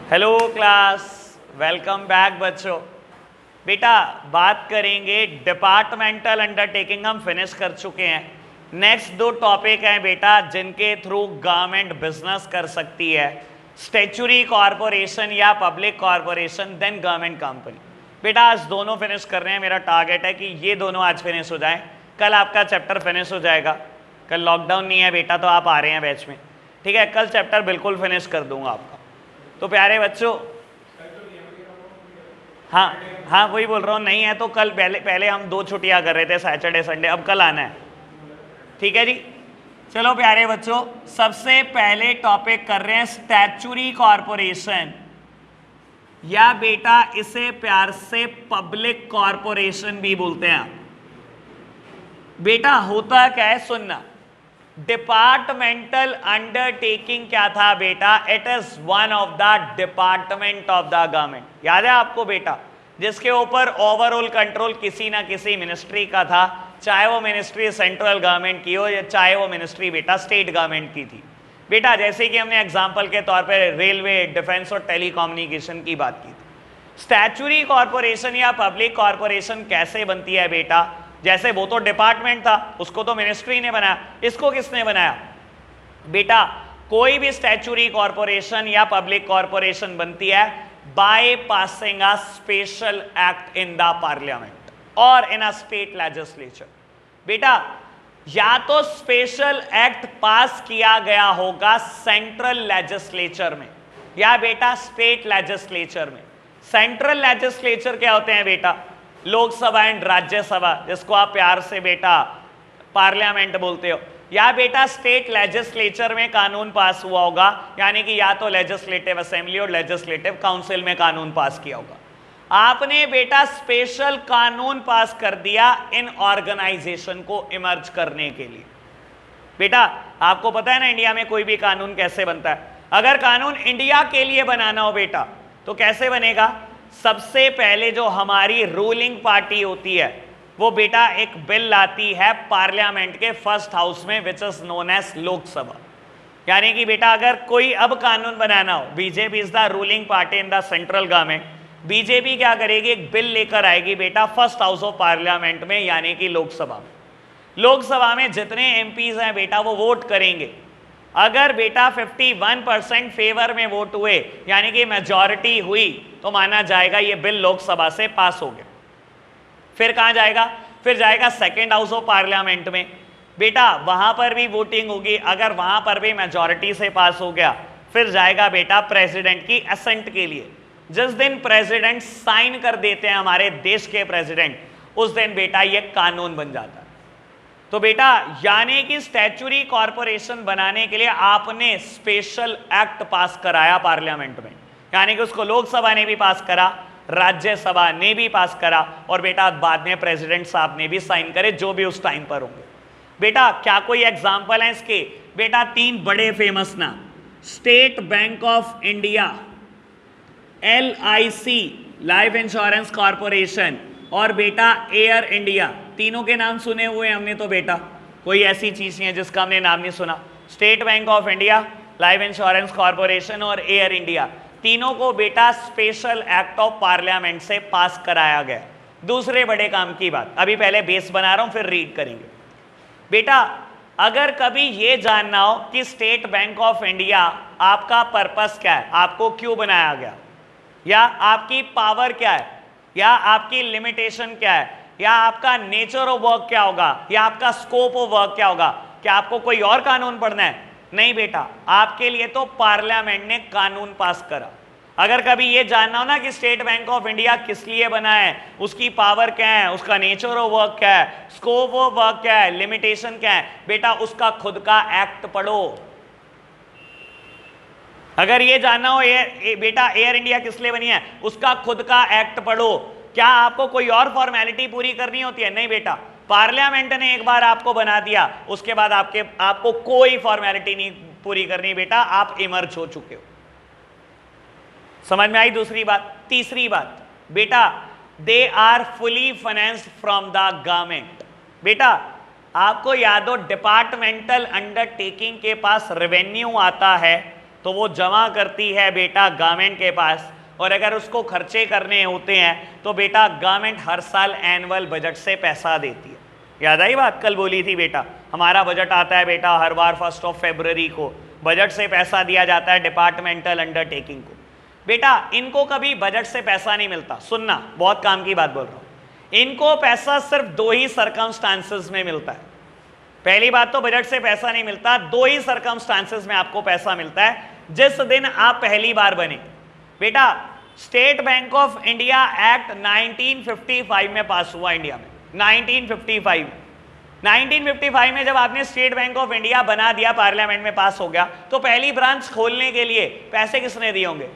Hello class, welcome back बच्चों। बेटा बात करेंगे डिपार्टमेंटल अंडरटेकिंग, हम फिनिश कर चुके हैं। नेक्स्ट दो टॉपिक हैं बेटा जिनके थ्रू गवर्नमेंट बिजनेस कर सकती है, स्टैट्यूटरी कॉरपोरेशन या public corporation, then government company. बेटा आज दोनों फिनिश कर रहे हैं। मेरा टारगेट है कि ये दोनों आज फिनिश हो जाएं, कल आपका चैप्टर फिनिश हो जाएगा। कल लॉकडाउन नहीं है बेटा, तो आप आ रहे हैं बैच में, ठीक है। कल चैप्टर बिल्कुल फिनिश कर दूंगा आपका। तो प्यारे बच्चों, हाँ वही बोल रहा हूँ, नहीं है तो कल पहले हम 2 छुट्टियां कर रहे थे, सैटरडे संडे, अब कल आना है, ठीक है जी। चलो प्यारे बच्चों, सबसे पहले टॉपिक कर रहे हैं स्टैट्यूटरी कॉरपोरेशन, या बेटा इसे प्यार से पब्लिक कॉरपोरेशन भी बोलते हैं। बेटा होता क्या है, सुनना। डिपार्टमेंटल अंडरटेकिंग क्या था बेटा? It is one of the department of the government. याद है आपको बेटा, जिसके ऊपर ओवरऑल कंट्रोल किसी ना किसी मिनिस्ट्री का था, चाहे वो मिनिस्ट्री सेंट्रल गवर्नमेंट की हो या चाहे वो मिनिस्ट्री बेटा स्टेट गवर्नमेंट की थी। बेटा जैसे कि हमने एग्जाम्पल के तौर पर रेलवे, डिफेंस और टेलीकम्युनिकेशन की बात की थी। स्टैट्यूटरी कॉरपोरेशन या पब्लिक कॉरपोरेशन कैसे बनती है बेटा? जैसे वो तो डिपार्टमेंट था, उसको तो मिनिस्ट्री ने बनाया, इसको किसने बनाया बेटा? कोई भी स्टैट्यूटरी कॉरपोरेशन या पब्लिक कॉरपोरेशन बनती है by passing a special act in the parliament और इन अ स्टेट लेजिस्लेचर। बेटा या तो स्पेशल एक्ट पास किया गया होगा सेंट्रल लेजिस्लेचर में या बेटा स्टेट लेजिस्लेचर में। सेंट्रल लेजिस्लेचर क्या होते हैं बेटा? लोकसभा एंड राज्यसभा, जिसको आप प्यार से बेटा पार्लियामेंट बोलते हो। या बेटा स्टेट लेजिस्लेचर में कानून पास हुआ होगा, यानी कि या तो लेजिस्लेटिव असेंबली और लेजिस्लेटिव काउंसिल में कानून पास किया होगा। आपने बेटा स्पेशल कानून पास कर दिया इन ऑर्गेनाइजेशन को इमर्ज करने के लिए। बेटा आपको पता है ना इंडिया में कोई भी कानून कैसे बनता है? अगर कानून इंडिया के लिए बनाना हो बेटा तो कैसे बनेगा? सबसे पहले जो हमारी रूलिंग पार्टी होती है वो बेटा एक बिल लाती है पार्लियामेंट के फर्स्ट हाउस में, which is known as Lok Sabha. यानी कि बेटा अगर कोई अब कानून बनाना हो, BJP is the ruling party in the central government, BJP क्या करेगी? एक बिल लेकर आएगी बेटा फर्स्ट हाउस ऑफ पार्लियामेंट में, यानी कि लोकसभा में। लोकसभा में जितने एमपीज हैं बेटा वो वोट करेंगे। अगर बेटा 51% फेवर में वोट हुए, यानी कि मेजॉरिटी हुई, तो माना जाएगा ये बिल लोकसभा से पास हो गया। फिर कहां जाएगा? फिर जाएगा सेकेंड हाउस ऑफ पार्लियामेंट में। बेटा वहां पर भी वोटिंग होगी, अगर वहां पर भी मेजॉरिटी से पास हो गया फिर जाएगा बेटा प्रेसिडेंट की असेंट के लिए। जिस दिन प्रेसिडेंट साइन कर देते हैं, हमारे देश के प्रेसिडेंट, उस दिन बेटा ये कानून बन जाता है। तो बेटा यानी कि स्टैट्यूटरी कॉरपोरेशन बनाने के लिए आपने स्पेशल एक्ट पास कराया पार्लियामेंट में, यानी कि उसको लोकसभा ने भी पास करा, राज्यसभा ने भी पास करा, और बेटा बाद में प्रेसिडेंट साहब ने भी साइन करे, जो भी उस टाइम पर होंगे। बेटा क्या कोई एग्जाम्पल है इसके? बेटा 3 बड़े फेमस नाम, state bank of India, LIC life insurance corporation, और बेटा एयर इंडिया। तीनों के नाम सुने हुए हमने तो बेटा, कोई ऐसी चीज नहीं है जिसका हमने नाम नहीं सुना। State bank of India, life insurance corporation और एयर इंडिया, तीनों को बेटा स्पेशल एक्ट ऑफ पार्लियामेंट से पास कराया गया। दूसरे बड़े काम की बात, अभी पहले बेस बना रहा हूं फिर रीड करेंगे। बेटा अगर कभी ये जानना हो कि स्टेट बैंक ऑफ इंडिया आपका पर्पस क्या है, आपको क्यों बनाया गया, या आपकी पावर क्या है, या आपकी लिमिटेशन क्या है, या आपका नेचर ऑफ वर्क क्या होगा, या आपका स्कोप ऑफ वर्क क्या होगा, क्या आपको कोई और कानून पढ़ना है? नहीं बेटा, आपके लिए तो पार्लियामेंट ने कानून पास करा। अगर कभी ये जानना हो ना कि स्टेट बैंक ऑफ इंडिया किस लिए बना है, उसकी पावर क्या है, उसका नेचर ऑफ वर्क क्या है, स्कोप ऑफ वर्क क्या है, लिमिटेशन क्या है, बेटा उसका खुद का एक्ट पढ़ो। अगर ये जानना हो बेटा एयर इंडिया किस लिए बनी है, उसका खुद का एक्ट पढ़ो। क्या आपको कोई और फॉर्मेलिटी पूरी करनी होती है? नहीं बेटा, पार्लियामेंट ने एक बार आपको बना दिया, उसके बाद आपको कोई फॉर्मेलिटी नहीं पूरी करनी बेटा, आप इमर्ज हो चुके हो। समझ में आई दूसरी बात? तीसरी बात बेटा, they are fully financed from the government. बेटा आपको याद हो डिपार्टमेंटल अंडरटेकिंग के पास रेवेन्यू आता है तो वो जमा करती है बेटा गवर्नमेंट के पास, और अगर उसको खर्चे करने होते हैं तो बेटा गवर्नमेंट हर साल एनुअल बजट से पैसा देती है। याद आई बात कल बोली थी बेटा, हमारा बजट आता है बेटा हर बार 1 फरवरी को, बजट से पैसा दिया जाता है डिपार्टमेंटल अंडरटेकिंग को। बेटा इनको कभी बजट से पैसा नहीं मिलता, सुनना बहुत काम की बात बोल रहा हूं, इनको पैसा सिर्फ 2 ही सर्कमस्टांसेस में मिलता है। पहली बात तो बजट से पैसा नहीं मिलता, 2 ही सर्कमस्टांसेस में आपको पैसा मिलता है, जिस दिन आप पहली बार बने। बेटा state bank of India act 1955 में पास हुआ इंडिया में, 1955 में जब आपने स्टेट बैंक ऑफ इंडिया बना दिया, पार्लियामेंट में पास हो गया, तो पहली ब्रांच खोलने के लिए पैसे किसने दिए होंगे?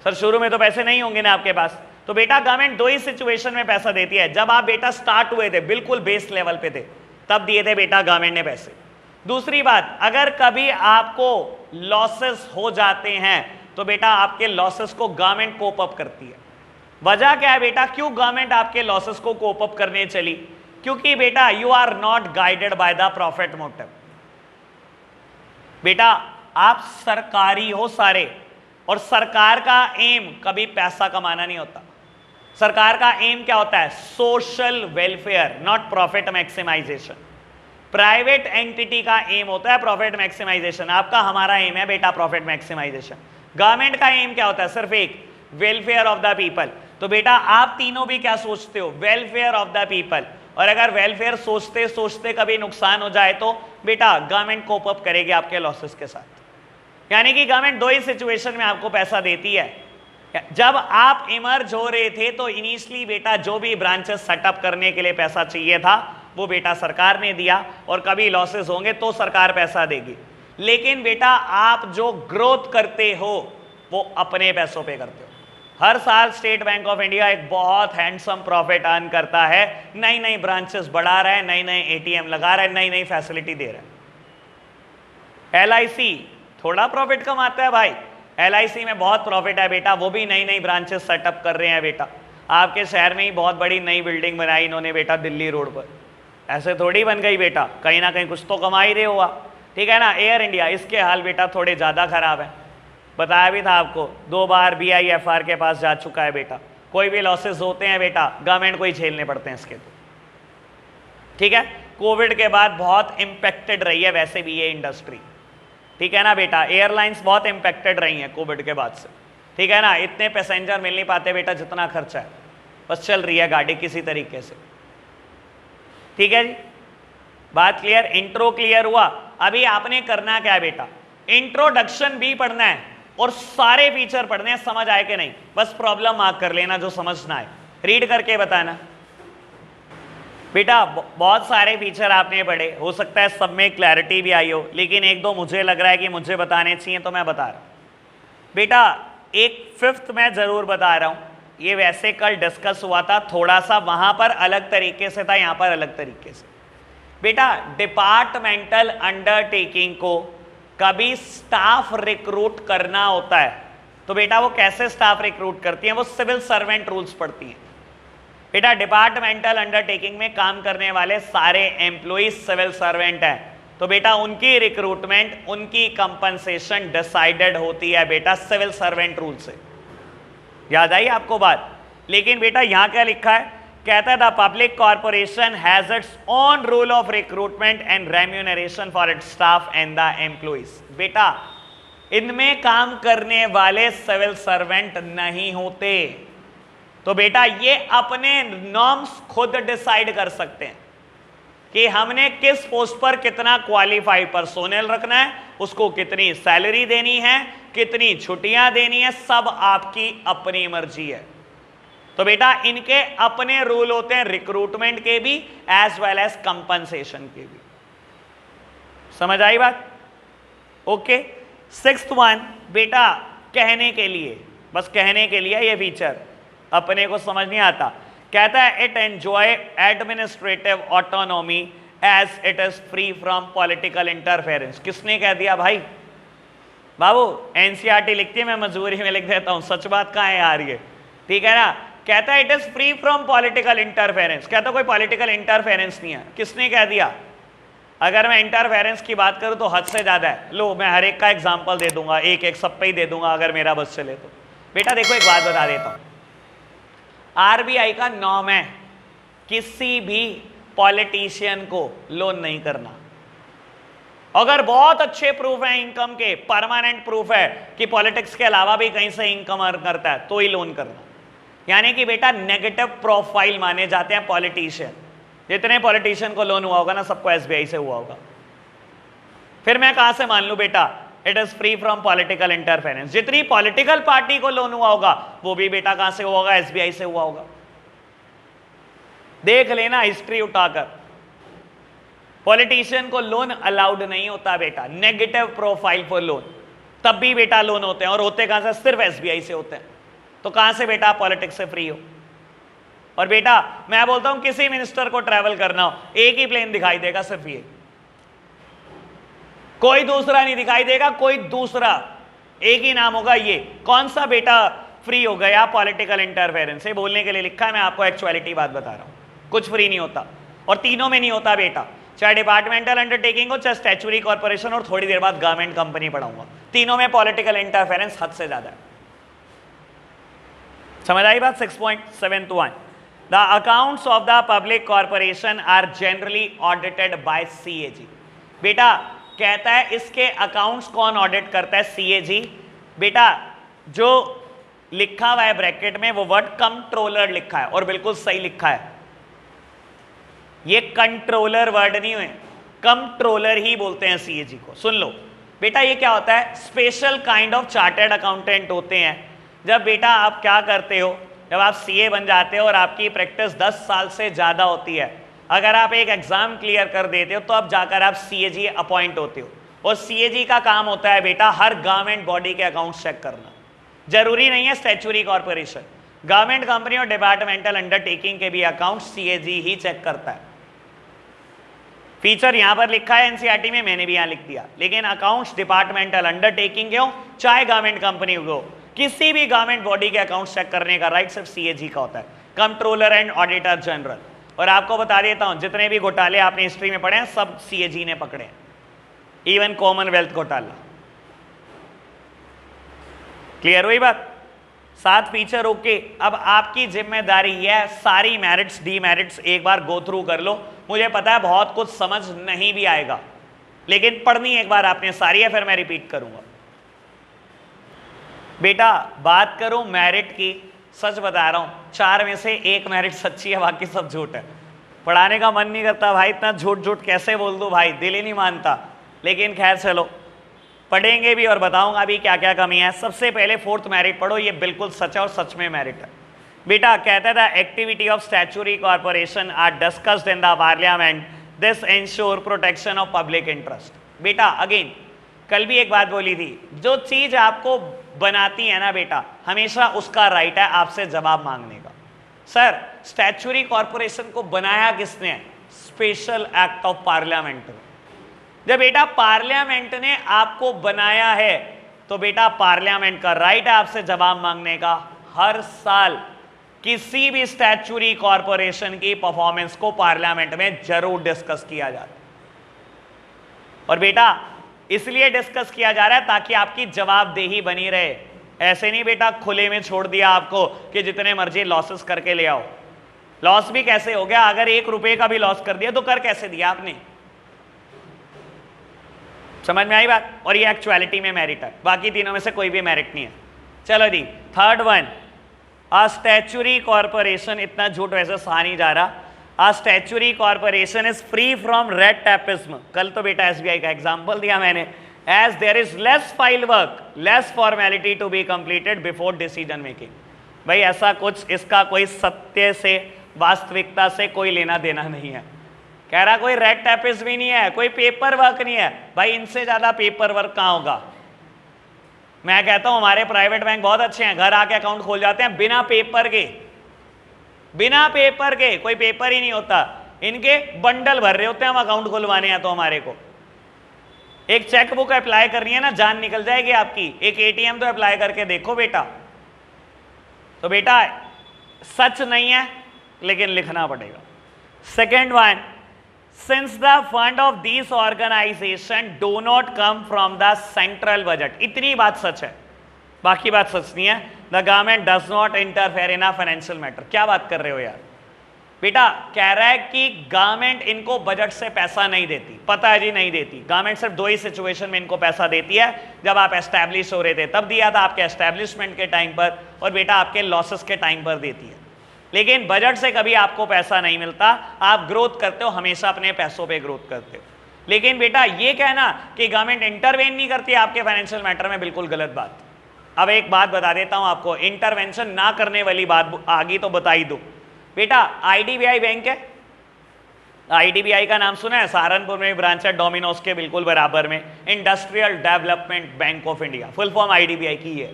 सर शुरू में तो पैसे नहीं होंगे ना आपके पास, तो बेटा गवर्नमेंट 2 ही सिचुएशन में पैसा देती है। जब आप बेटा स्टार्ट हुए थे, बिल्कुल बेस लेवल पे थे, तब दिए थे बेटा गवर्नमेंट ने पैसे। दूसरी बात, अगर कभी आपको लॉसेस हो जाते हैं तो बेटा आपके लॉसेस को गवर्नमेंट कोप अप करती है। वजह क्या है बेटा, क्यों गवर्नमेंट आपके लॉसेस को कोप अप करने चली? क्योंकि बेटा you are not guided by the profit motive. बेटा आप सरकारी हो सारे, और सरकार का एम कभी पैसा कमाना नहीं होता। सरकार का एम क्या होता है? Social welfare, not profit maximisation. Private entity का एम होता है प्रॉफिट मैक्सिमाइजेशन, आपका हमारा एम है बेटा प्रॉफिट मैक्सिमाइजेशन। गवर्नमेंट का एम क्या होता है? सिर्फ एक, वेलफेयर ऑफ द पीपल। तो बेटा आप तीनों भी क्या सोचते हो? Welfare of the people. और अगर वेलफेयर सोचते सोचते कभी नुकसान हो जाए तो बेटा गवर्नमेंट कोप अप करेगी आपके लॉसेस के साथ। यानी कि गवर्नमेंट 2 ही सिचुएशन में आपको पैसा देती है। जब आप इमर्ज हो रहे थे तो इनिशियली बेटा जो भी ब्रांचेस सेटअप करने के लिए पैसा चाहिए था वो बेटा सरकार ने दिया, और कभी लॉसेस होंगे तो सरकार पैसा देगी। लेकिन बेटा आप जो ग्रोथ करते हो वो अपने पैसों पे करते हो। हर साल स्टेट बैंक ऑफ इंडिया एक बहुत हैंडसम प्रॉफिट अर्न करता है, नई नई ब्रांचेस बढ़ा रहा है, नई नई एटीएम लगा रहा है, नई नई फैसिलिटी दे रहा है। LIC थोड़ा प्रॉफिट कमाता है भाई, LIC में बहुत प्रॉफिट है बेटा, वो भी नई नई ब्रांचेस सेटअप कर रहे हैं बेटा। आपके शहर में ही बहुत बड़ी नई बिल्डिंग बनाई इन्होंने बेटा दिल्ली रोड पर, ऐसे थोड़ी बन गई बेटा, कहीं ना कहीं कुछ तो कमा ही रहे हो आप, ठीक है ना। एयर इंडिया, इसके हाल बेटा थोड़े ज़्यादा खराब है, बताया भी था आपको, 2 बार BIFR के पास जा चुका है बेटा। कोई भी लॉसेस होते हैं बेटा गवर्नमेंट को ही झेलने पड़ते हैं इसके, तो ठीक है। कोविड के बाद बहुत इम्पेक्टेड रही है वैसे भी ये इंडस्ट्री, ठीक है ना बेटा। एयरलाइंस बहुत इम्पेक्टेड रही हैं कोविड के बाद से, ठीक है ना। इतने पैसेंजर मिल नहीं पाते बेटा जितना खर्चा है, बस चल रही है गाड़ी किसी तरीके से, ठीक है जी। बात क्लियर? इंट्रो क्लियर हुआ? अभी आपने करना क्या है बेटा, इंट्रोडक्शन भी पढ़ना है और सारे फीचर पढ़ने हैं, समझ आए कि नहीं, बस प्रॉब्लम मार्क कर लेना जो समझना है, रीड करके बताना बेटा। बहुत सारे फीचर आपने पढ़े, हो सकता है सब में क्लैरिटी भी आई हो, लेकिन 1-2 मुझे लग रहा है कि मुझे बताने चाहिए तो मैं बता रहा हूं बेटा। एक 5th मैं जरूर बता रहा हूं, ये वैसे कल डिस्कस हुआ था, थोड़ा सा वहां पर अलग तरीके से था, यहां पर अलग तरीके से बेटा। डिपार्टमेंटल अंडरटेकिंग को कभी स्टाफ रिक्रूट करना होता है तो बेटा वो कैसे स्टाफ रिक्रूट करती हैं? वो सिविल सर्वेंट रूल्स पढ़ती हैं बेटा। डिपार्टमेंटल अंडरटेकिंग में काम करने वाले सारे एम्प्लॉइज सिविल सर्वेंट हैं, तो बेटा उनकी रिक्रूटमेंट, उनकी कंपनसेशन डिसाइडेड होती है बेटा सिविल सर्वेंट रूल से। याद आई आपको बात? लेकिन बेटा यहां क्या लिखा है? कहता है the public corporation has its own rule of recruitment and remuneration for its staff and the employees. बेटा इनमें काम करने वाले सिविल सर्वेंट नहीं होते, तो बेटा ये अपने नॉर्म्स खुद डिसाइड कर सकते हैं कि हमने किस पोस्ट पर कितना क्वालिफाइड पर्सोनल रखना है, उसको कितनी सैलरी देनी है, कितनी छुट्टियां देनी है, सब आपकी अपनी मर्जी है। तो बेटा इनके अपने रूल होते हैं, रिक्रूटमेंट के भी एज वेल एज कंपनसेशन के भी। समझ आई बात? ओके। 6th वन बेटा कहने के लिए, बस कहने के लिए ये फीचर अपने को समझ नहीं आता। कहता है it enjoy administrative autonomy as it is free from political interference. किसने कह दिया भाई? बाबू NCERT लिखती है, मैं मजबूरी में लिख देता हूं, सच बात कहां है यार ये, ठीक है ना। कहता है it is free from political interference, कहता कोई पॉलिटिकल इंटरफेरेंस नहीं है। किसने कह दिया? अगर मैं इंटरफेरेंस की बात करूं तो हद से ज्यादा है। लो मैं हर एक का एग्जांपल दे दूंगा, एक एक सब पे ही दे दूंगा अगर मेरा बस चले तो। बेटा देखो एक बात बता देता हूं, आरबीआई का नॉर्म है किसी भी पॉलिटिशियन को लोन नहीं करना। अगर बहुत अच्छे प्रूफ है इनकम के, परमानेंट प्रूफ है कि पॉलिटिक्स के अलावा भी कहीं से इनकम अर्न करता है, तो ही लोन करना। यानी कि बेटा नेगेटिव प्रोफाइल माने जाते हैं पॉलिटिशियन। जितने पॉलिटिशियन को लोन हुआ होगा ना, सबको एसबीआई से हुआ होगा। फिर मैं कहां से मान लूं बेटा it is free from political interference? जितनी पॉलिटिकल पार्टी को लोन हुआ होगा वो भी बेटा कहां से हुआ होगा? एसबीआई से हुआ होगा। देख लेना हिस्ट्री उठाकर, पॉलिटिशियन को लोन अलाउड नहीं होता बेटा, नेगेटिव प्रोफाइल फॉर लोन, तब भी बेटा लोन होते हैं। और होते कहां से? सिर्फ एसबीआई से होते हैं। तो कहां से बेटा पॉलिटिक्स से फ्री हो? और बेटा मैं बोलता हूं किसी मिनिस्टर को ट्रैवल करना हो, एक ही प्लेन दिखाई देगा, सिर्फ ये, कोई दूसरा नहीं दिखाई देगा, कोई दूसरा, एक ही नाम होगा ये। कौन सा बेटा फ्री हो गया पॉलिटिकल इंटरफेरेंस से? बोलने के लिए लिखा है, मैं आपको एक्चुअलिटी बात बता रहा हूं। कुछ फ्री नहीं होता, और तीनों में नहीं होता बेटा, चाहे डिपार्टमेंटल अंडरटेकिंग हो, चाहे स्टैच्यूटरी कॉर्पोरेशन, और थोड़ी देर बाद गवर्नमेंट कंपनी पढ़ाऊंगा। तीनों में पॉलिटिकल इंटरफेरेंस हद से ज्यादा है। समझ आई बात? 6.71 the accounts of the public corporation are generally audited by CAG. बेटा कहता है इसके अकाउंट्स कौन ऑडिट करता है? सीएजी। बेटा जो लिखा हुआ है ब्रैकेट में वो वर्ड कंट्रोलर लिखा है, और बिल्कुल सही लिखा है। ये कंट्रोलर वर्ड नहीं हुए, कंट्रोलर ही बोलते हैं सीएजी को। सुन लो बेटा, ये क्या होता है? Special kind of chartered accountant होते हैं। जब बेटा आप क्या करते हो, जब आप सीए बन जाते हो और आपकी प्रैक्टिस 10 साल से ज्यादा होती है, अगर आप एक एग्जाम क्लियर कर देते हो तो अब जाकर आप सीएजी अपॉइंट होते हो। और सीएजी का काम होता है बेटा हर गवर्नमेंट बॉडी के अकाउंट चेक करना। जरूरी नहीं है स्टैच्यूटरी कॉर्पोरेशन, गवर्नमेंट कंपनी और डिपार्टमेंटल अंडरटेकिंग के भी अकाउंट सीएजी ही चेक करता है। फीचर यहां पर लिखा है एनसीईआरटी में, मैंने भी यहां लिख दिया। लेकिन अकाउंट्स डिपार्टमेंटल अंडरटेकिंग हो चाहे गवर्नमेंट कंपनी हो, किसी भी गवर्नमेंट बॉडी के अकाउंट चेक करने का राइट सिर्फ सीएजी का होता है, कंट्रोलर एंड ऑडिटर जनरल। और आपको बता देता हूं जितने भी घोटाले आपने हिस्ट्री में पढ़े हैं सब सीएजी ने पकड़े हैं, इवन कॉमनवेल्थ घोटाला। क्लियर हुई बात? 7 फीचर ओके। अब आपकी जिम्मेदारी है सारी मेरिट्स डीमेरिट्स एक बार गो थ्रू कर लो। मुझे पता है बहुत कुछ समझ नहीं भी आएगा, लेकिन पढ़नी एक बार आपने सारी है, फिर मैं रिपीट करूंगा। बेटा बात करूं मेरिट की, सच बता रहा हूं 4 में से 1 मेरिट सच्ची है, बाकी सब झूठ है। पढ़ाने का मन नहीं करता भाई, इतना झूठ झूठ कैसे बोल दूं भाई, दिल ही नहीं मानता। लेकिन खैर चलो पढ़ेंगे भी और बताऊंगा भी क्या क्या कमी है। सबसे पहले 4th मेरिट पढ़ो, ये बिल्कुल सच है और सच में मेरिट है। बेटा कहता था activity of statutory corporation are discussed in the parliament, this insure protection of public interest. बेटा अगेन कल भी एक बात बोली थी, जो चीज आपको बनाती है ना बेटा, हमेशा उसका राइट है आपसे जवाब मांगने का। सर स्टैच्यूटरी कॉर्पोरेशन को बनाया किसने? स्पेशल एक्ट ऑफ पार्लियामेंट में। जब बेटा पार्लियामेंट ने आपको बनाया है तो बेटा पार्लियामेंट का राइट है आपसे जवाब मांगने का। हर साल किसी भी स्टैच्यूटरी कॉर्पोरेशन की परफॉर्मेंस को पार्लियामेंट में जरूर डिस्कस किया जाता है, और बेटा इसलिए डिस्कस किया जा रहा है ताकि आपकी जवाबदेही बनी रहे। ऐसे नहीं बेटा खुले में छोड़ दिया आपको कि जितने मर्जी लॉसेस करके ले आओ। लॉस भी कैसे हो गया? अगर 1 रुपए का भी लॉस कर दिया तो कर कैसे दिया आपने? समझ में आई बात? और ये एक्चुअलिटी में मेरिट है, बाकी तीनों में से कोई भी मेरिट नहीं है। चलो जी 3rd one, a statutory corporation, इतना झूठ वैसे सहा नहीं जा रहा। A statutory corporation is free from red tapism. कल तो बेटा एसबीआई का एग्जांपल दिया मैंने। As there is less file work, less formality to be completed before decision making. भाई ऐसा कुछ, इसका कोई सत्य से वास्तविकता से कोई लेना देना नहीं है। कह रहा कोई रेड टैपिज्म भी नहीं है, कोई पेपर वर्क नहीं है। भाई इनसे ज्यादा पेपर वर्क कहां होगा? मैं कहता हूं हमारे प्राइवेट बैंक बहुत अच्छे हैं, घर आके अकाउंट खोल जाते हैं बिना पेपर के, बिना पेपर के, कोई पेपर ही नहीं होता। इनके बंडल भर रहे होते हैं, हम अकाउंट खुलवाने हैं तो हमारे को एक चेक बुक अप्लाई करनी है ना, जान निकल जाएगी आपकी। एक एटीएम तो अप्लाई करके देखो बेटा। तो बेटा सच नहीं है लेकिन लिखना पड़ेगा। 2nd one, since the fund of this organisation do not come from the central budget, इतनी बात सच है, बाकी बात सच नहीं है। The government does not interfere in a financial matter. क्या बात कर रहे हो यार बेटा, कह रहा है कि गवर्नमेंट इनको बजट से पैसा नहीं देती। पता है जी, नहीं देती। गवर्नमेंट सिर्फ दो ही सिचुएशन में इनको पैसा देती है, जब आप एस्टैब्लिश हो रहे थे तब दिया था, आपके एस्टैब्लिशमेंट के टाइम पर, और बेटा आपके लॉसेस के टाइम पर देती है। लेकिन बजट से कभी आपको पैसा नहीं मिलता। आप ग्रोथ करते हो, हमेशा अपने पैसों पे ग्रोथ करते हो। लेकिन बेटा ये कहना कि गवर्नमेंट इंटरवेन नहीं करती आपके फाइनेंशियल मैटर में, बिल्कुल गलत बात। अब एक बात बता देता हूं आपको, इंटरवेंशन ना करने वाली बात आगे तो बता ही दो। बेटा आईडीबीआई बैंक है, आईडीबीआई का नाम सुना है? सहारनपुर में ब्रांच है, डोमिनोज के बिल्कुल बराबर में, industrial development bank of India, full form IDBI की है।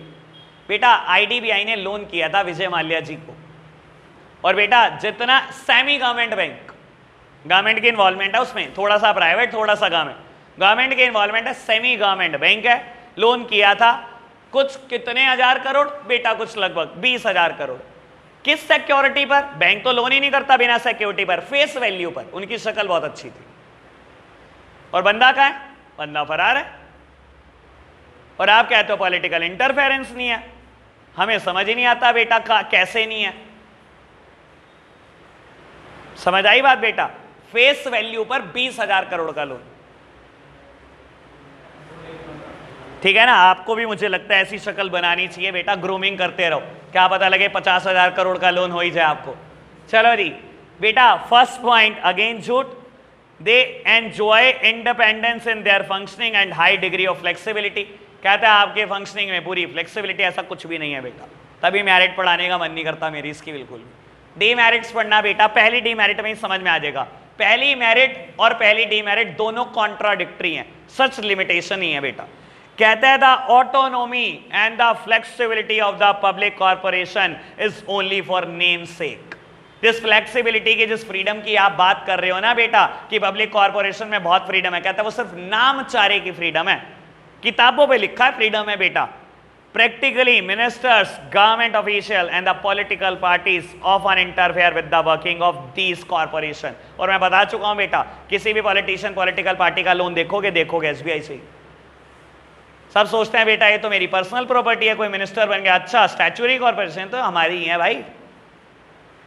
बेटा आईडीबीआई ने लोन किया था विजय माल्या जी को, और बेटा जितना सेमी गवर्नमेंट बैंक, गवर्नमेंट की इन्वॉल्वमेंट है उसमें, थोड़ा सा प्राइवेट थोड़ा सा गवर्नमेंट, गवर्नमेंट की इन्वॉल्वमेंट है, सेमी गवर्नमेंट बैंक है। लोन किया था कुछ कितने हजार करोड़ बेटा, कुछ लगभग 20,000 करोड़। किस सिक्योरिटी पर? बैंक तो लोन ही नहीं करता बिना सिक्योरिटी पर, फेस वैल्यू पर। उनकी शक्ल बहुत अच्छी थी, और बंदा कहां है? बंदा फरार है। और आप कहते हो पॉलिटिकल इंटरफेरेंस नहीं है। हमें समझ ही नहीं आता बेटा कैसे नहीं है। समझ आई बात बेटा? फेस वैल्यू पर 20,000 करोड़ का लोन, ठीक है ना? आपको भी मुझे लगता है ऐसी शक्ल बनानी चाहिए बेटा, ग्रूमिंग करते रहो, क्या पता लगे 50,000 करोड़ का लोन हो ही जाए आपको। चलो जी बेटा, फर्स्ट पॉइंट अगेन झूठ, they enjoy independence in their functioning and high degree of flexibility. कहता है आपके फंक्शनिंग में पूरी फ्लेक्सिबिलिटी, ऐसा कुछ भी नहीं है बेटा। तभी मैरिट पढ़ाने का मन नहीं करता मेरी इसकी बिल्कुल भी। डीमेरिट्स पढ़ना बेटा, पहली डीमेरिट में ही समझ में आ जाएगा। पहली मेरिट और पहली डीमेरिट दोनों कॉन्ट्राडिक्टरी हैं, सच लिमिटेशन ही है बेटा। कहता है the autonomy and the flexibility of the public corporation is only for name सेक। जिस फ्लेक्सिबिलिटी की, जिस फ्रीडम की आप बात कर रहे हो ना बेटा कि पब्लिक कॉर्पोरेशन में बहुत फ्रीडम है, कहता है वो सिर्फ नामचारे की फ्रीडम है। किताबों पे लिखा है फ्रीडम है बेटा। Practically, ministers, government official and the political parties often interfere with the working of these corporation। और मैं बता चुका हूं बेटा, किसी भी पॉलिटिशियन पॉलिटिकल पार्टी का लोन देखोगे एसबीआई से। सब सोचते हैं बेटा ये तो मेरी पर्सनल प्रॉपर्टी है, कोई मिनिस्टर बन गया, अच्छा स्टैच्यूटरी कॉर्पोरेशन तो हमारी ही है भाई।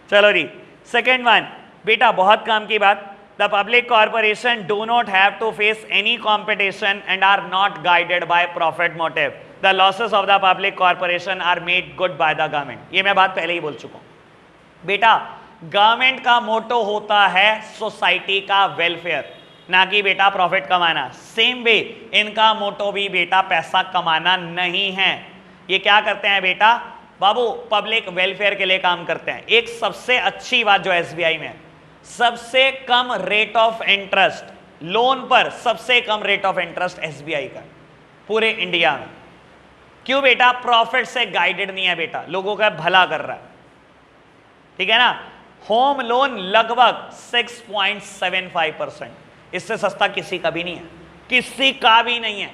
चलो जी सेकेंड वन बेटा, बहुत काम की बात। The public corporation do not have to face any competition and are not guided by profit motive. The losses of the public corporation are made good by the government। ये मैं बात पहले ही बोल चुका हूं बेटा। गवर्नमेंट का मोटो होता है सोसाइटी का वेलफेयर, ना कि बेटा प्रॉफिट कमाना। सेम वे इनका मोटो भी बेटा पैसा कमाना नहीं है। ये क्या करते हैं बेटा बाबू, पब्लिक वेलफेयर के लिए काम करते हैं। एक सबसे अच्छी बात जो एसबीआई में है, सबसे कम रेट ऑफ इंटरेस्ट लोन पर, सबसे कम रेट ऑफ इंटरेस्ट एसबीआई का पूरे इंडिया में। क्यों बेटा? प्रॉफिट से गाइडेड नहीं है बेटा, लोगों का भला कर रहा है, ठीक है ना। होम लोन लगभग 6.75%, इससे सस्ता किसी का भी नहीं है, किसी का भी नहीं है,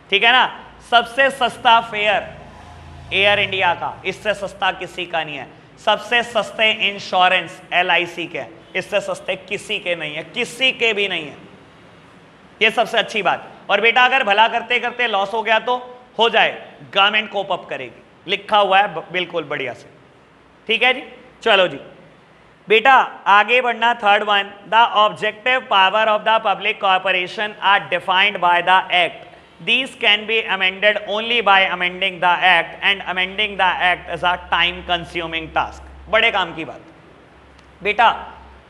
ठीक है ना। सबसे सस्ता फेयर एयर इंडिया का, इससे सस्ता किसी का नहीं है। सबसे सस्ते इंश्योरेंस एलआईसी के, इससे सस्ते किसी के नहीं है, किसी के भी नहीं है। ये सबसे अच्छी बात। और बेटा अगर भला करते करते लॉस हो गया तो हो जाए, गवर्नमेंट कोप अप करेगी, लिखा हुआ है बिल्कुल बढ़िया से, ठीक है जी। चलो जी बेटा आगे बढ़ना। Third one, the objective power of the public corporation are defined by the act. These can be amended only by amending the act, and amending the act is a time consuming task। बड़े काम की बात बेटा।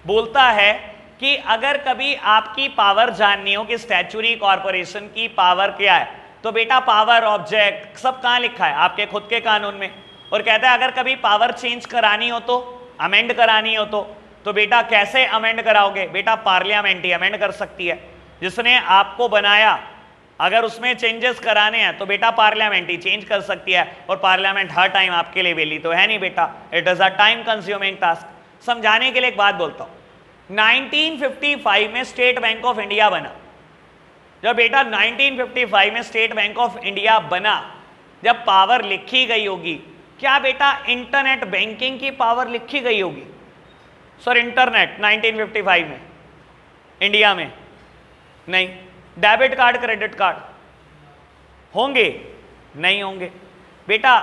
बोलता है कि अगर कभी आपकी पावर जाननी हो कि स्टैच्यूटरी कॉर्पोरेशन की पावर क्या है, तो बेटा पावर ऑब्जेक्ट सब कहाँ लिखा है? आपके खुद के कानून में। और कहता है अगर कभी पावर चेंज करानी हो तो, अमेंड करानी हो तो बेटा कैसे अमेंड कराओगे? बेटा पार्लियामेंट ही अमेंड कर सकती है। जिसने आपको बनाया अगर उसमें चेंजेस कराने हैं तो बेटा पार्लियामेंट ही चेंज कर सकती है, और पार्लियामेंट हर टाइम आपके लिए वेली तो है नहीं बेटा। It is a time consuming task. समझाने के लिए एक बात बोलता हूं, 1955 में स्टेट बैंक ऑफ इंडिया बना। जब बेटा 1955 में स्टेट बैंक ऑफ इंडिया बना, जब पावर लिखी गई होगी, क्या बेटा इंटरनेट बैंकिंग की पावर लिखी गई होगी? सर इंटरनेट 1955 में इंडिया में नहीं। डेबिट कार्ड क्रेडिट कार्ड होंगे? नहीं होंगे बेटा।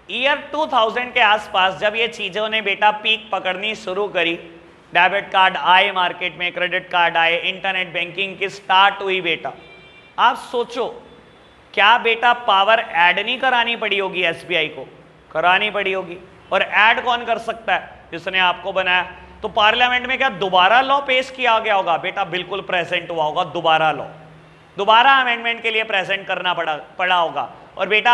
ईयर 2000 के आसपास जब ये चीज़ों ने बेटा पीक पकड़नी शुरू करी, डेबिट कार्ड आए मार्केट में, क्रेडिट कार्ड आए, इंटरनेट बैंकिंग की स्टार्ट हुई बेटा। आप सोचो क्या बेटा पावर ऐड नहीं करानी पड़ी होगी एसबीआई को? करानी पड़ी होगी। और ऐड कौन कर सकता है? जिसने आपको बनाया। तो पार्लियामेंट में क्या दोबारा लॉ पेश किया गया होगा? बेटा बिल्कुल प्रेजेंट हुआ होगा दोबारा लॉ, दोबारा अमेंडमेंट के लिए प्रेजेंट करना पड़ा होगा। और बेटा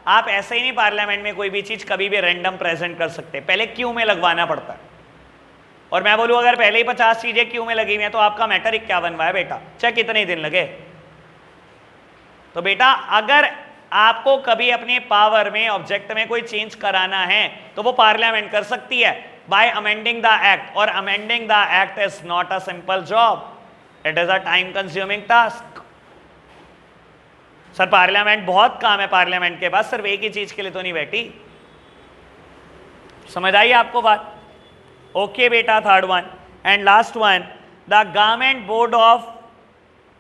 आप ऐसे ही नहीं पार्लियामेंट में कोई भी चीज कभी भी रैंडम प्रेजेंट कर सकते, पहले क्यू में लगवाना पड़ता है। और मैं बोलूं अगर पहले ही 50 चीजें क्यू में लगी हुई हैं तो आपका मैटर 51 है बेटा, चाहे कितने दिन लगे। तो बेटा अगर आपको कभी अपने पावर में ऑब्जेक्ट में कोई चेंज कराना है तो वो पार्लियामेंट कर सकती है बाय अमेंडिंग द एक्ट। और amending the act is not a simple job, it is a time consuming task. Sir parliament बहुत काम है पार्लियामेंट के पास, सिर्फ एक ही चीज के लिए तो नहीं बैठी। समझ आई आपको बात? ओके बेटा, third one and last one, the government board of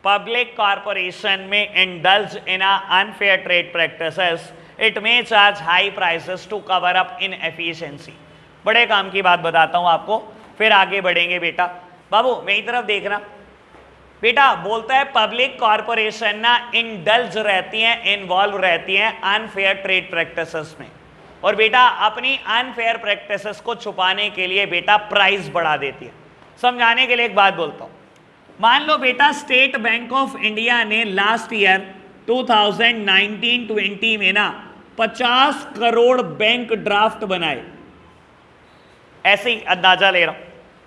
public corporation में indulge in unfair trade practices, it may charge high prices to cover up inefficiency. बड़े काम की बात बताता हूं आपको, फिर आगे बढ़ेंगे बेटा। बाबू मेरी तरफ देखना बेटा, बोलता है पब्लिक कॉर्पोरेशन ना इंडल्ज रहती हैं, इन्वॉल्व रहती हैं अनफेयर ट्रेड प्रैक्टिसेस में। और बेटा अपनी अनफेयर प्रैक्टिसेस को छुपाने के लिए बेटा प्राइस बढ़ा देती है। समझाने के लिए एक बात बोलता हूं, मान लो बेटा स्टेट बैंक ऑफ इंडिया ने लास्ट ईयर 2019-20 में ना 50 करोड़ बैंक ड्राफ्ट बनाए। ऐसे ही अंदाजा ले रहा हूं,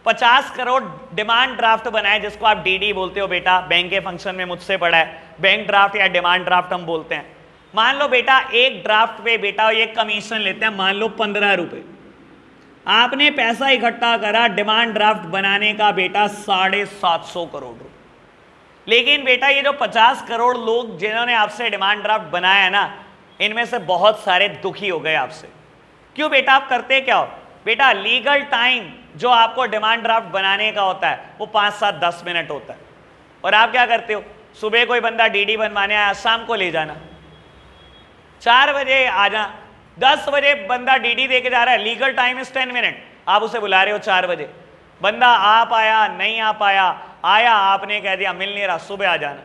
50 करोड़ डिमांड ड्राफ्ट बनाए, जिसको आप डीडी बोलते हो बेटा, बैंक के फंक्शन में मुझसे पढ़ा है, बैंक ड्राफ्ट या डिमांड ड्राफ्ट हम बोलते हैं। मान लो बेटा एक ड्राफ्ट पे बेटा ये कमीशन लेते हैं, मान लो 15 रुपए। आपने पैसा इकट्ठा करा डिमांड ड्राफ्ट बनाने का बेटा 750 करोड़ रुपए। लेकिन बेटा ये जो 50 करोड़ लोग जिन्होंने आपसे डिमांड ड्राफ्ट बनाया है ना, इनमें से बहुत सारे दुखी हो गए आपसे। क्यों बेटा? आप करते क्या हो बेटा? लीगल टाइम जो आपको डिमांड ड्राफ्ट बनाने का होता है वो 5, 7, 10 मिनट होता है। और आप क्या करते हो? सुबह कोई बंदा डीडी बनवाने आया, शाम को ले जाना, 4 बजे आ जा, 10 बजे बंदा डीडी दे के जा रहा है, लीगल टाइम इज 10 मिनट, आप उसे बुला रहे हो 4 बजे, बंदा आ पाया नहीं आ पाया, आया आपने कह दिया मिल नहीं रहा, सुबह आ जाना।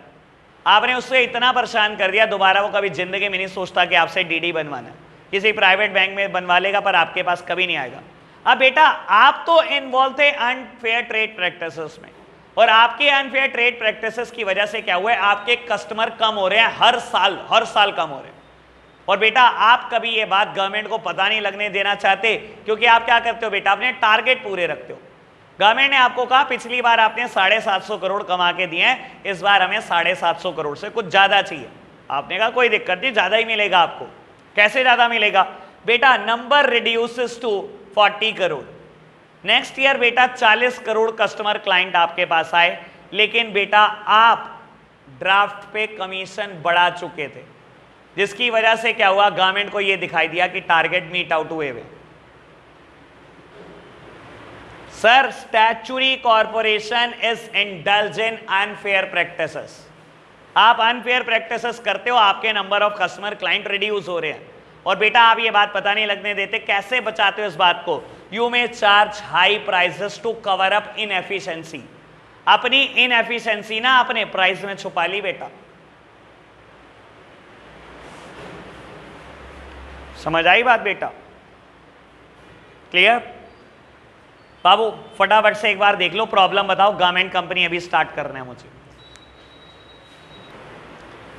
आपने उससे इतना परेशान कर दिया, दोबारा वो कभी जिंदगी में नहीं सोचता कि आपसे डीडी बनवाना है। किसी प्राइवेट बैंक में बनवा लेगा पर आपके पास कभी नहीं आएगा। अब बेटा आप तो इन्वॉल्व थे अनफेयर ट्रेड प्रैक्टिसेस में, और आपके अनफेयर ट्रेड प्रैक्टिसेस की वजह से क्या हुआ है? आपके कस्टमर कम हो रहे हैं, हर साल कम हो रहे हैं। और बेटा आप कभी ये बात गवर्नमेंट को पता नहीं लगने देना चाहते, क्योंकि आप क्या करते हो बेटा? अपने टारगेट पूरे रखते हो। गवर्नमेंट ने आपको कहा पिछली बार आपने 750 करोड़ कमा के दिए हैं, इस बार हमें 750 करोड़ से कुछ ज्यादा चाहिए। आपने कहा कोई दिक्कत नहीं, ज्यादा ही मिलेगा आपको। कैसे ज्यादा मिलेगा बेटा? Number reduces to 40 crore. Next year बेटा 40 करोड़ कस्टमर क्लाइंट आपके पास आए, लेकिन बेटा आप ड्राफ्ट पे कमीशन बढ़ा चुके थे, जिसकी वजह से क्या हुआ? गवर्नमेंट को यह दिखाई दिया कि टारगेट मीट आउट हुए हुए। Sir statutory corporation is indulge in unfair practices. आप अनफेयर प्रैक्टिसेस करते हो, आपके number of customer client reduce हो रहे हैं। और बेटा आप ये बात पता नहीं लगने देते, कैसे बचाते हो इस बात को? You may charge high prices to cover up inefficiency. अपनी इनएफिशिएंसी ना अपने प्राइस में छुपा ली बेटा। समझ आई बात बेटा? क्लियर? बाबू फटाफट से एक बार देख लो, प्रॉब्लम बताओ। गवर्नमेंट कंपनी अभी स्टार्ट करना है मुझे।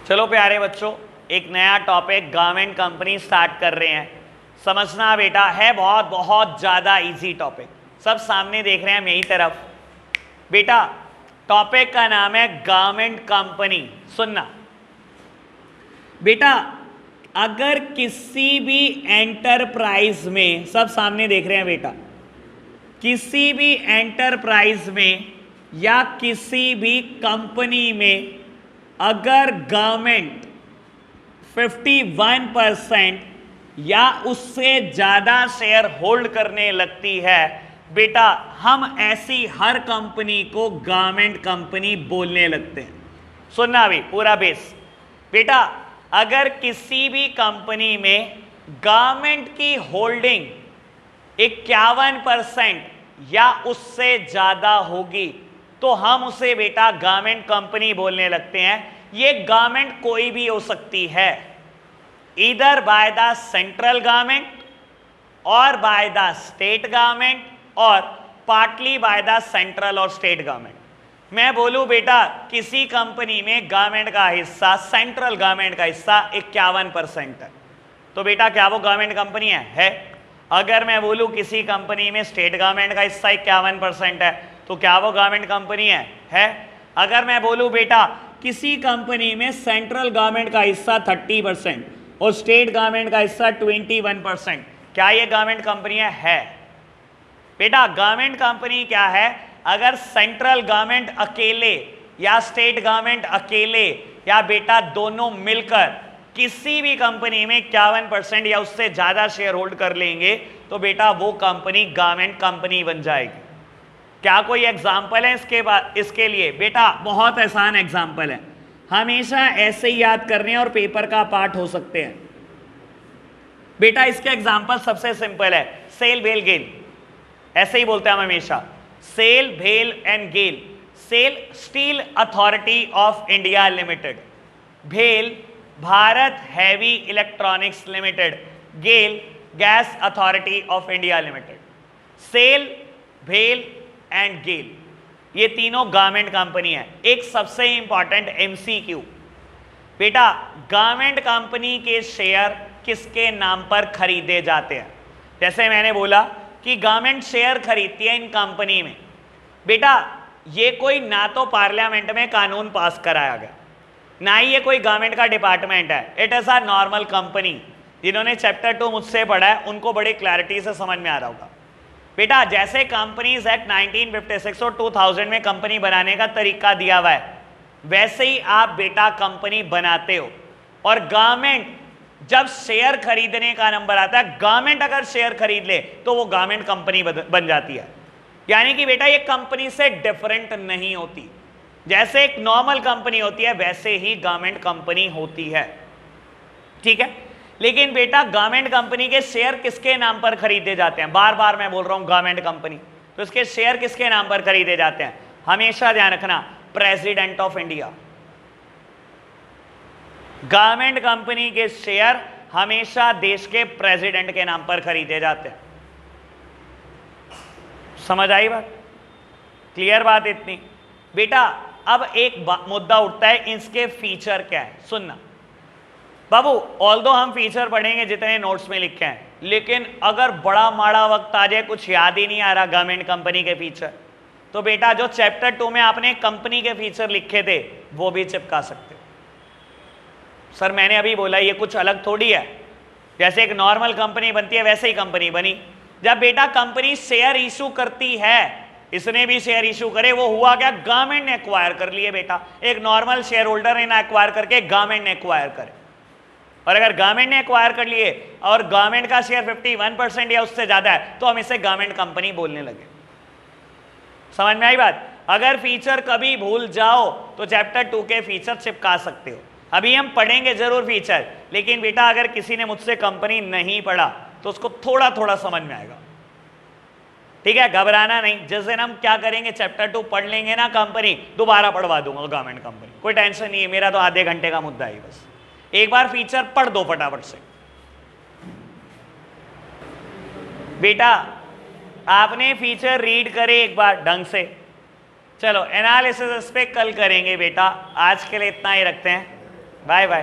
चलो प्यारे बच्चों, एक नया टॉपिक गवर्नमेंट कंपनी स्टार्ट कर रहे हैं। समझना बेटा है बहुत बहुत ज्यादा इजी टॉपिक। सब सामने देख रहे हैं मेरी तरफ। बेटा टॉपिक का नाम है गवर्नमेंट कंपनी। सुनना बेटा, अगर किसी भी एंटरप्राइज में, सब सामने देख रहे हैं बेटा, किसी भी एंटरप्राइज में या किसी भी कंपनी में अगर गवर्नमेंट 51% या उससे ज्यादा शेयर होल्ड करने लगती है, बेटा हम ऐसी हर कंपनी को गारमेंट कंपनी बोलने लगते हैं। सुनना भी पूरा बेस। बेटा अगर किसी भी कंपनी में गारमेंट की होल्डिंग 51% या उससे ज्यादा होगी तो हम उसे बेटा गारमेंट कंपनी बोलने लगते हैं। ये गारमेंट कोई भी हो सकती है, either by the central government और बाय द स्टेट गवर्नमेंट और पार्टली बाय द सेंट्रल और स्टेट गवर्नमेंट। मैं बोलूं बेटा किसी कंपनी में गवर्नमेंट का हिस्सा, सेंट्रल गवर्नमेंट का हिस्सा 51% है, तो बेटा क्या वो गवर्नमेंट कंपनी है? अगर मैं बोलूं किसी कंपनी में स्टेट गवर्नमेंट का हिस्सा 51% है तो क्या वो गवर्नमेंट कंपनी है? अगर मैं बोलूं बेटा किसी कंपनी में सेंट्रल गवर्नमेंट का हिस्सा 30% और स्टेट गवर्नमेंट का हिस्सा 21%, क्या ये गवर्नमेंट कंपनी है? बेटा गवर्नमेंट कंपनी क्या है? अगर सेंट्रल गवर्नमेंट अकेले या स्टेट गवर्नमेंट अकेले या बेटा दोनों मिलकर किसी भी कंपनी में 51% या उससे ज्यादा शेयर होल्ड कर लेंगे तो बेटा वो कंपनी गवर्नमेंट कंपनी बन जाएगी। क्या कोई एग्जाम्पल है इसके लिए? बेटा बहुत आसान एग्जाम्पल है, हमेशा ऐसे ही याद करने और पेपर का पार्ट हो सकते हैं। बेटा इसके एग्जाम्पल सबसे सिंपल है, सेल भेल गेल, ऐसे ही बोलते हैं हम हमेशा, सेल भेल and Gayle. Cell steel authority of India limited, भेल Bharat heavy electronics limited, Gayle gas authority of India limited. Cell, भेल एंड गेल ये तीनों गवर्नमेंट कंपनी है। एक सबसे इंपॉर्टेंट एमसीक्यू, बेटा गवर्नमेंट कंपनी के शेयर किसके नाम पर खरीदे जाते हैं? जैसे मैंने बोला कि गवर्नमेंट शेयर खरीदती है इन कंपनी में। बेटा ये कोई ना तो पार्लियामेंट में कानून पास कराया गया, ना ही ये कोई गवर्नमेंट का डिपार्टमेंट है, it is a normal company. जिन्होंने चैप्टर 2 मुझसे पढ़ा है उनको बड़ी क्लैरिटी से समझ में आ रहा होगा। बेटा जैसे कंपनीज एक्ट 1956 और 2000 में कंपनी बनाने का तरीका दिया हुआ है, वैसे ही आप बेटा कंपनी बनाते हो। और गवर्नमेंट जब शेयर खरीदने का नंबर आता है, गवर्नमेंट अगर शेयर खरीद ले तो वो गवर्नमेंट कंपनी बन जाती है। यानी कि बेटा ये कंपनी से डिफरेंट नहीं होती। जैसे एक नॉर्मल कंपनी होती है वैसे ही गवर्नमेंट कंपनी होती है, ठीक है। लेकिन बेटा गवर्नमेंट कंपनी के शेयर किसके नाम पर खरीदे जाते हैं? बार बार मैं बोल रहा हूं गवर्नमेंट कंपनी, तो इसके शेयर किसके नाम पर खरीदे जाते हैं? हमेशा ध्यान रखना, president of India. Government company के शेयर हमेशा देश के प्रेसिडेंट के नाम पर खरीदे जाते हैं। समझ आई बात? क्लियर बात इतनी? बेटा अब एक मुद्दा उठता है, इसके फीचर क्या है? सुनना बाबू, ऑल्दो हम फीचर पढ़ेंगे जितने नोट्स में लिखे हैं, लेकिन अगर बड़ा माड़ा वक्त आ जाए, कुछ याद ही नहीं आ रहा गवर्नमेंट कंपनी के फीचर, तो बेटा जो चैप्टर 2 में आपने कंपनी के फीचर लिखे थे वो भी चिपका सकते हो। सर मैंने अभी बोला ये कुछ अलग थोड़ी है, जैसे एक नॉर्मल कंपनी बनती है वैसे ही कंपनी बनी। जब बेटा कंपनी शेयर इशू करती है, इसने भी शेयर इशू करे, वो हुआ क्या? गवर्नमेंट ने एक्वायर कर लिए बेटा। एक नॉर्मल शेयर होल्डर ने ना एक्वायर करके गवर्नमेंट ने एक्वायर करे, और अगर गवर्नमेंट ने एक्वायर कर लिए और गवर्नमेंट का शेयर 51% या उससे ज्यादा है तो हम इसे गवर्नमेंट कंपनी बोलने लगे। समझ में आई बात? अगर फीचर कभी भूल जाओ तो चैप्टर 2 के फीचर चिपका सकते हो। अभी हम पढ़ेंगे जरूर फीचर, लेकिन बेटा अगर किसी ने मुझसे कंपनी नहीं पढ़ा तो उसको थोड़ा थोड़ा समझ में आएगा, ठीक है? घबराना नहीं। जिस दिन हम क्या करेंगे, चैप्टर 2 पढ़ लेंगे ना कंपनी, दोबारा पढ़वा दूंगा गवर्नमेंट कंपनी, कोई टेंशन नहीं है, मेरा तो आधे घंटे का मुद्दा है बस। एक बार फीचर पढ़ दो फटाफट से। बेटा आपने फीचर रीड करे एक बार ढंग से। चलो एनालिसिस इस पे कल करेंगे बेटा, आज के लिए इतना ही रखते हैं। Bye bye.